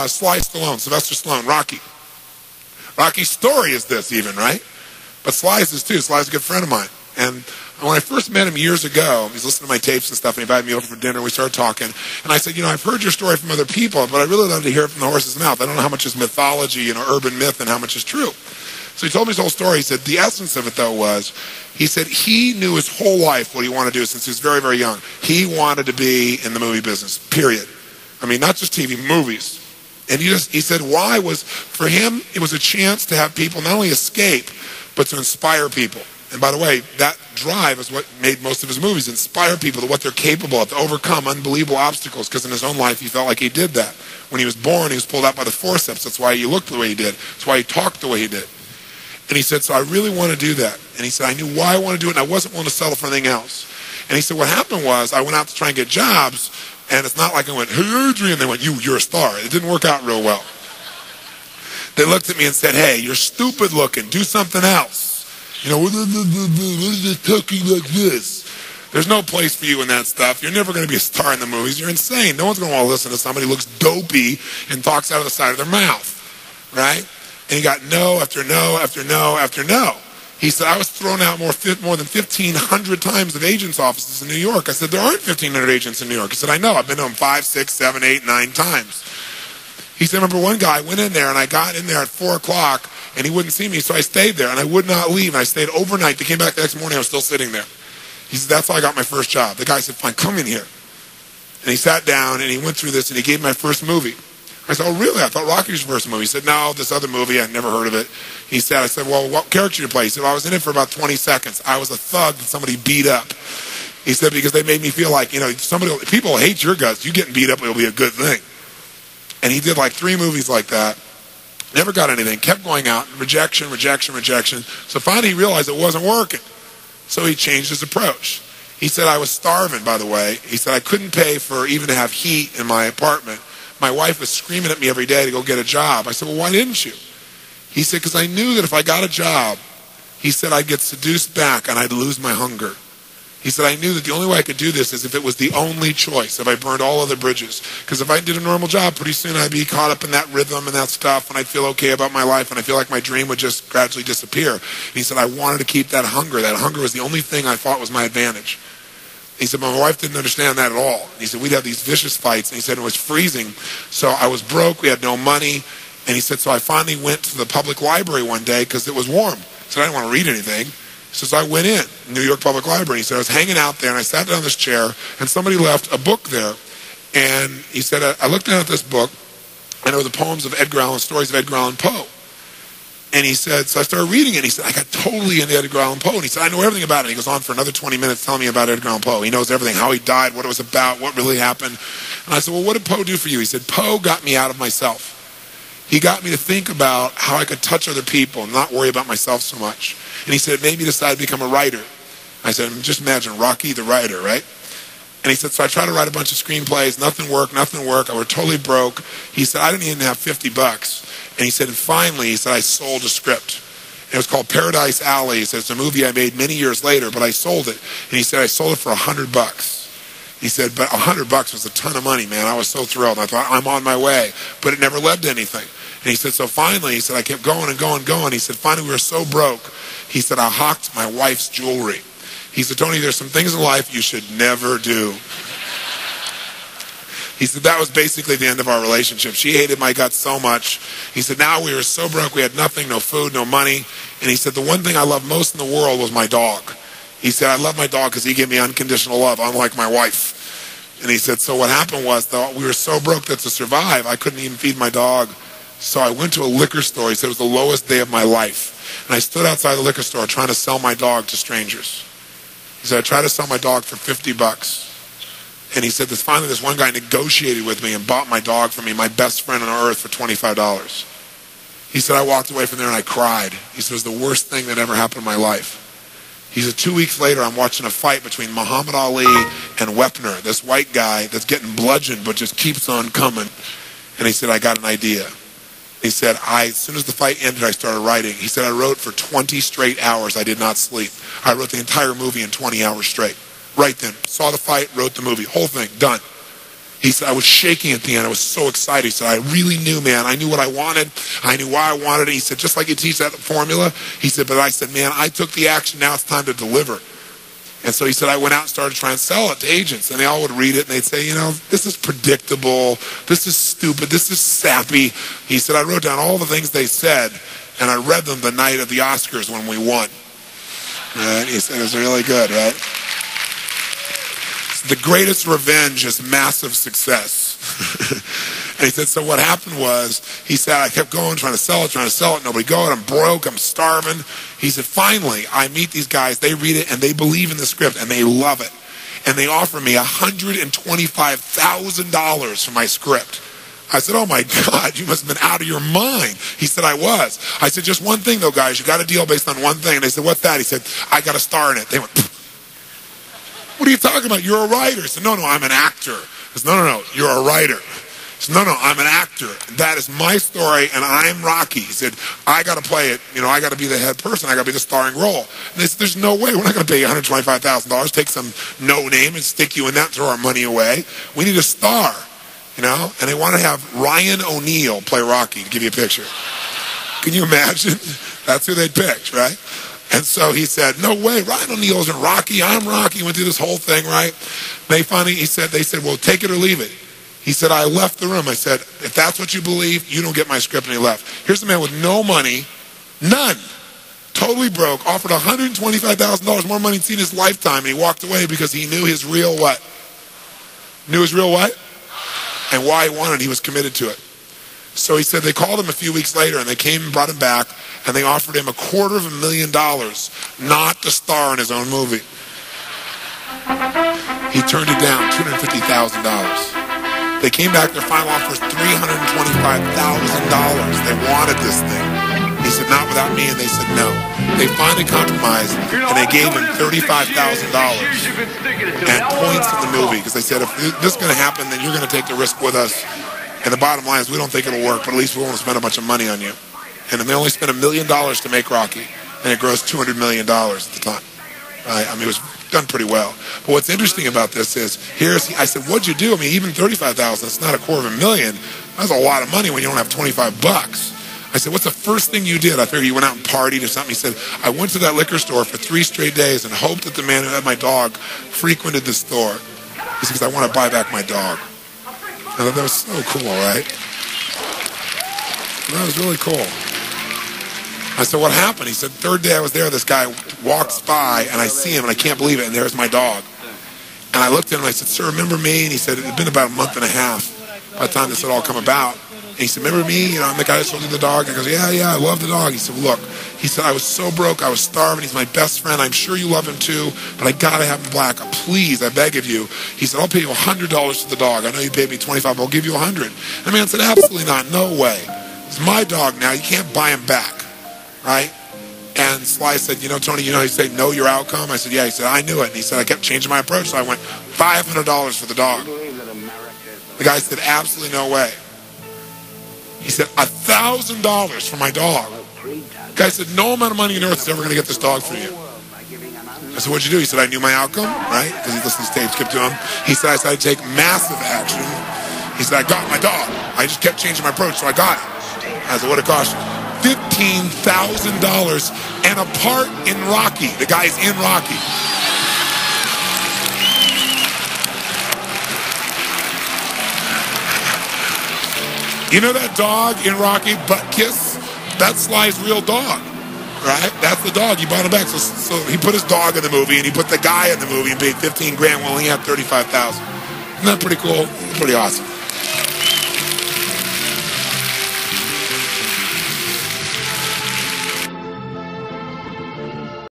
Sly Stallone, Sylvester Stallone, Rocky. Rocky's story is this even, right? But Sly's is too. Sly's a good friend of mine. And when I first met him years ago, he was listening to my tapes and stuff, and he invited me over for dinner, and we started talking. And I said, I've heard your story from other people, but I really love to hear it from the horse's mouth. I don't know how much is mythology, urban myth, and how much is true. So he told me his whole story. He said the essence of it, though, was he said he knew his whole life what he wanted to do since he was very, very young. He wanted to be in the movie business, period. I mean, not just TV, movies. And he said why was, for him, it was a chance to have people not only escape, but to inspire people. And by the way, that drive is what made most of his movies, inspire people to what they're capable of, to overcome unbelievable obstacles, because in his own life he felt like he did that. When he was born, he was pulled out by the forceps. That's why he looked the way he did. That's why he talked the way he did. And he said, so I really want to do that. And he said, I knew why I wanted to do it, and I wasn't willing to settle for anything else. And he said, what happened was, I went out to try and get jobs, and it's not like I went, hey, Adrian, they went, you're a star. It didn't work out real well. They looked at me and said, hey, you're stupid looking, do something else. What is it talking like this? There's no place for you in that stuff. You're never going to be a star in the movies. You're insane. No one's going to want to listen to somebody who looks dopey and talks out of the side of their mouth, right? And he got no after no after no after no. He said, I was thrown out more than 1,500 times at agents' offices in New York. I said, there aren't 1,500 agents in New York. He said, I know. I've been to them 5, 6, 7, 8, 9 times. He said, I remember one guy went in there, and I got in there at 4 o'clock, and he wouldn't see me, so I stayed there, and I would not leave. And I stayed overnight. They came back the next morning. I was still sitting there. He said, that's how I got my first job. The guy said, fine, come in here. And he sat down, and he went through this, and he gave me my first movie. I said, oh, really? I thought Rocky was your first movie. He said, no, this other movie, I'd never heard of it. I said, well, what character did you play? He said, well, I was in it for about 20 seconds. I was a thug that somebody beat up. He said, because they made me feel like, people hate your guts. You getting beat up, it'll be a good thing. And he did like 3 movies like that. Never got anything. Kept going out. Rejection. So finally he realized it wasn't working. So he changed his approach. He said, I was starving, by the way. He said, I couldn't pay for even to have heat in my apartment. My wife was screaming at me every day to go get a job. I said, well, why didn't you? He said, because I knew that if I got a job, he said, I'd get seduced back and I'd lose my hunger. He said, I knew that the only way I could do this is if it was the only choice, if I burned all other bridges. Because if I did a normal job, pretty soon I'd be caught up in that rhythm and that stuff, and I'd feel okay about my life, and I feel like my dream would just gradually disappear. And he said, I wanted to keep that hunger. That hunger was the only thing I thought was my advantage. He said, but my wife didn't understand that at all. He said, we'd have these vicious fights, and he said it was freezing. So I was broke, we had no money, and he said, so I finally went to the public library one day because it was warm. He said, I didn't want to read anything. He says, I went in, New York Public Library. He said, I was hanging out there, and I sat down in this chair, and somebody left a book there. And he said, I looked down at this book, and it was the poems of Edgar Allan, stories of Edgar Allan Poe. And he said, so I started reading it, and he said, I got totally into Edgar Allan Poe. And he said, I know everything about it. And he goes on for another 20 minutes telling me about Edgar Allan Poe. He knows everything, how he died, what it was about, what really happened. And I said, well, what did Poe do for you? He said, Poe got me out of myself. He got me to think about how I could touch other people and not worry about myself so much. And he said, it made me decide to become a writer. I said, just imagine Rocky the writer, right? And he said, so I tried to write a bunch of screenplays. Nothing worked. I was totally broke. He said, I didn't even have $50. And he said, and finally, he said, I sold a script. And it was called Paradise Alley. He said, it's a movie I made many years later, but I sold it. And he said, I sold it for $100. He said, but $100 was a ton of money, man. I was so thrilled. I thought, I'm on my way. But it never led to anything. And he said, so finally, he said, I kept going and going. He said, finally, we were so broke. He said, I hawked my wife's jewelry. He said, Tony, there's some things in life you should never do. He said, that was basically the end of our relationship. She hated my guts so much. He said, now we were so broke, we had nothing, no food, no money. And he said, the one thing I loved most in the world was my dog. He said, I love my dog because he gave me unconditional love, unlike my wife. And he said, so what happened was, though, we were so broke that to survive, I couldn't even feed my dog. So I went to a liquor store. He said, it was the lowest day of my life. And I stood outside the liquor store trying to sell my dog to strangers. He said, I tried to sell my dog for $50. And he said, finally this one guy negotiated with me and bought my dog for me, my best friend on earth, for $25. He said, I walked away from there and I cried. He said, it was the worst thing that ever happened in my life. He said, 2 weeks later, I'm watching a fight between Muhammad Ali and Wepner, this white guy that's getting bludgeoned but just keeps on coming. And he said, I got an idea. He said, as soon as the fight ended, I started writing. He said, I wrote for 20 straight hours. I did not sleep. I wrote the entire movie in 20 hours straight. Right then. Saw the fight, wrote the movie. Whole thing, done. He said, I was shaking at the end. I was so excited. He said, I really knew, man. I knew what I wanted. I knew why I wanted it. He said, just like you teach that formula. He said, but I said, man, I took the action. Now it's time to deliver. And so he said, I went out and started trying to sell it to agents. And they all would read it, and they'd say, this is predictable. This is stupid. This is sappy. He said, I wrote down all the things they said, and I read them the night of the Oscars when we won. Right? He said, it was really good, right? The greatest revenge is massive success. And he said, so what happened was, he said, I kept going, trying to sell it, nobody going, I'm broke, I'm starving. He said, finally, I meet these guys, they read it, and they believe in the script, and they love it. And they offer me $125,000 for my script. I said, oh my God, you must have been out of your mind. He said, I was. I said, just one thing though, guys, you got a deal based on one thing. And they said, what's that? He said, I got a star in it. They went, pfft. What are you talking about? You're a writer. He said, no, I'm an actor. He said, no, you're a writer. He said, no, I'm an actor. That is my story, and I'm Rocky. He said, I got to play it. I got to be the head person. I got to be the starring role. And they said, there's no way. We're not going to pay you $125,000, take some no name and stick you in that and throw our money away. We need a star, And they want to have Ryan O'Neal play Rocky, to give you a picture. Can you imagine? That's who they'd pick, right? And so he said, no way, Ryan O'Neal isn't Rocky, I'm Rocky. Went through this whole thing, right? They finally, they said, well, take it or leave it. He said, I left the room. I said, if that's what you believe, you don't get my script, and he left. Here's a man with no money, none, totally broke, offered $125,000 more money than he'd seen in his lifetime, and he walked away because he knew his real what? Knew his real what? And why he wanted it, he was committed to it. So he said they called him a few weeks later, and they came and brought him back, and they offered him $250,000 not to star in his own movie. He turned it down, $250,000. They came back, their final offer was $325,000. They wanted this thing. He said, not without me, and they said no. They finally compromised, and they gave him $35,000 and points in the movie, because they said, if this is going to happen, then you're going to take the risk with us. And the bottom line is, we don't think it'll work, but at least we won't spend a bunch of money on you. And then they only spent $1 million to make Rocky, and it grossed $200 million at the time. Right? I mean, it was done pretty well. But what's interesting about this is, I said, what'd you do? I mean, even $35,000, that's not $250,000. That's a lot of money when you don't have $25. I said, what's the first thing you did? I figured you went out and partied or something. He said, I went to that liquor store for 3 straight days and hoped that the man who had my dog frequented the store. He said, because I want to buy back my dog. I thought that was so cool, right? That was really cool. I said, what happened? He said, third day I was there, this guy walks by, and I see him, and I can't believe it, and there's my dog. And I looked at him, and I said, sir, remember me? And he said, it had been about a month and a half by the time this had all come about. And he said, remember me? I'm the guy that sold you the dog. And I goes, yeah, I love the dog. He said, look, he said, I was so broke, I was starving. He's my best friend. I'm sure you love him too, but I got to have him black. Please, I beg of you. He said, I'll pay you $100 for the dog. I know you paid me $25, but I'll give you $100. And the man said, absolutely not. No way. It's my dog now. You can't buy him back. Right? And Sly said, Tony, he said, know your outcome? I said, yeah. He said, I knew it. And he said, I kept changing my approach. So I went $500 for the dog. The guy said, absolutely no way. He said, $1,000 for my dog. The guy said, no amount of money on earth is ever going to get this dog for you. I said, what'd you do? He said, I knew my outcome, right? Because he listened to tapes, kept to him. He said, I decided to take massive action. He said, I got my dog. I just kept changing my approach, so I got it. I said, what it cost you? $15,000 and a part in Rocky. The guy's in Rocky. You know that dog in Rocky, Butt Kiss? That's Sly's real dog, right? That's the dog. He bought him back. So he put his dog in the movie, and he put the guy in the movie and paid $15,000 while he had $35,000. Isn't that pretty cool? Pretty awesome.